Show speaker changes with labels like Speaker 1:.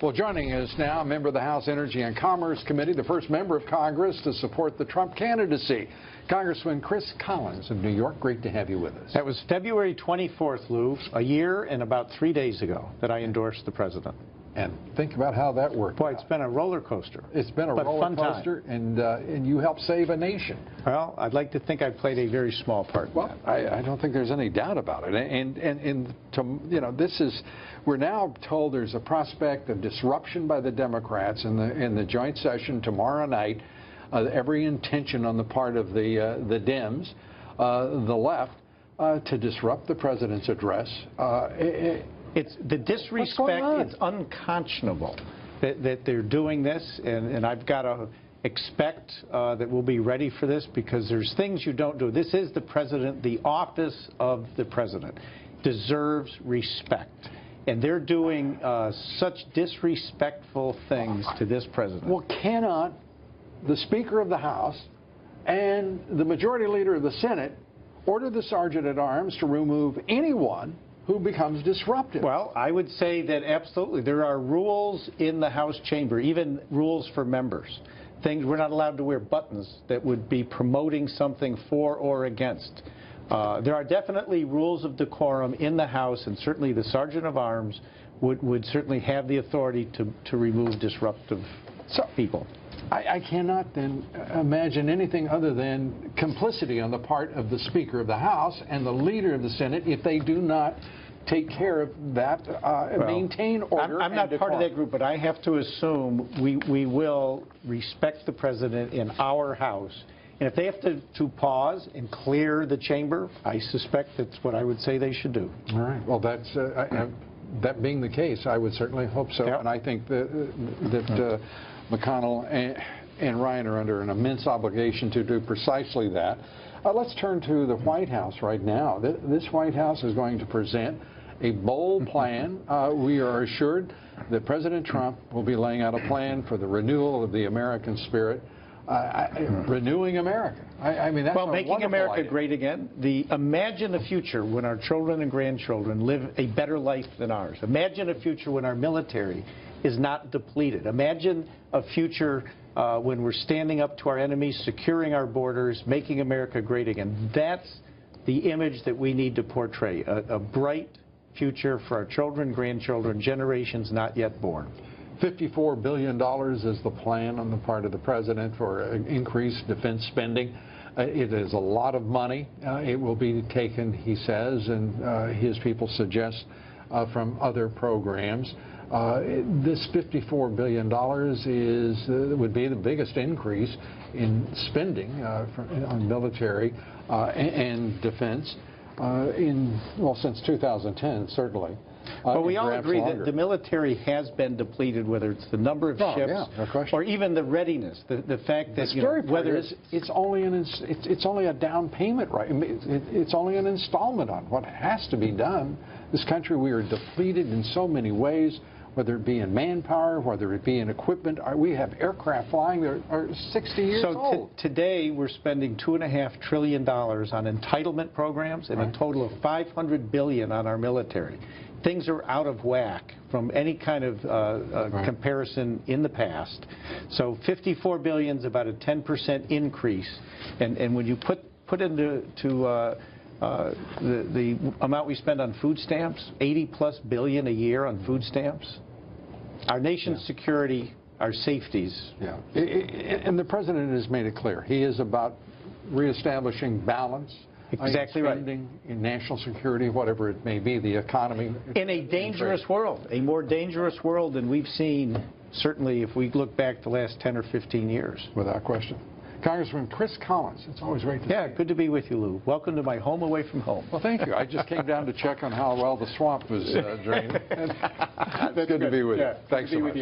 Speaker 1: Well, joining us now, a member of the House Energy and Commerce Committee, the first member of Congress to support the Trump candidacy, Congressman Chris Collins of New York. Great to have you with us.
Speaker 2: That was February 24th, Lou, a year and about 3 days ago that I endorsed the president.
Speaker 1: And think about how that worked.
Speaker 2: Boy, it's been a roller coaster.
Speaker 1: It's been a roller coaster, and you helped save a nation.
Speaker 2: Well, I'd like to think I played a very small part.
Speaker 1: Well, I don't think there's any doubt about it. And this is, we're now told there's a prospect of disruption by the Democrats in the joint session tomorrow night. Every intention on the part of the Dems, the left, to disrupt the president's address.
Speaker 2: It's the disrespect. It's unconscionable that they're doing this, and I've got to expect that we'll be ready for this, because there's things you don't do. This is the president. The office of the president deserves respect, and they're doing such disrespectful things to this president.
Speaker 1: Well, cannot the Speaker of the House and the Majority Leader of the Senate order the Sergeant at Arms to remove anyone who becomes disruptive?
Speaker 2: Well, I would say that absolutely. There are rules in the House chamber, even rules for members. Things we're not allowed to wear buttons that would be promoting something for or against. There are definitely rules of decorum in the House, and certainly the Sergeant of Arms would certainly have the authority to remove disruptive people.
Speaker 1: I cannot then imagine anything other than complicity on the part of the Speaker of the House and the Leader of the Senate if they do not take care of that, maintain order.
Speaker 2: I'm not part of that group, but I have to assume we will respect the president in our House. And if they have to pause and clear the chamber, I suspect that's what I would say they should do.
Speaker 1: All right. Well, that's that being the case, I would certainly hope so.
Speaker 2: Yep.
Speaker 1: And I think that McConnell and Ryan are under an immense obligation to do precisely that. Let's turn to the White House right now. This White House is going to present a bold plan. We are assured that President Trump will be laying out a plan for the renewal of the American spirit, renewing America. I mean, that's
Speaker 2: making America
Speaker 1: idea.
Speaker 2: great again. Imagine a future when our children and grandchildren live a better life than ours. Imagine a future when our military is not depleted. Imagine a future when we're standing up to our enemies, securing our borders, making America great again. That's the image that we need to portray, a bright future for our children, grandchildren, generations not yet born.
Speaker 1: $54 billion is the plan on the part of the president for increased defense spending. It is a lot of money. It will be taken, he says, and his people suggest, from other programs. This $54 billion would be the biggest increase in spending on military and defense since 2010, certainly.
Speaker 2: Well, we all agree that the military has been depleted, whether it's the number of ships or even the readiness, the fact that
Speaker 1: whether it's only a down payment, right? It's only an installment on what has to be done. This country, we are depleted in so many ways, whether it be in manpower, whether it be in equipment. We have aircraft flying that are 60 years old.
Speaker 2: So today we're spending $2.5 trillion on entitlement programs and a total of $500 billion on our military. Things are out of whack from any kind of comparison in the past. So $54 billion is about a 10% increase, and when you put into the amount we spend on food stamps, $80+ billion a year on food stamps, our nation's security, our safeties.
Speaker 1: Yeah, and the president has made it clear. He is about reestablishing balance.
Speaker 2: Exactly right.
Speaker 1: Spending in national security, whatever it may be, the economy.
Speaker 2: In a dangerous world, a more dangerous world than we've seen, certainly if we look back the last 10 or 15 years.
Speaker 1: Without question. Congressman Chris Collins, it's always great to see you.
Speaker 2: Good to be with you, Lou. Welcome to my home away from home.
Speaker 1: Well, thank you. I just came down to check on how well the swamp was drained. It's good to be with you. Thanks so much.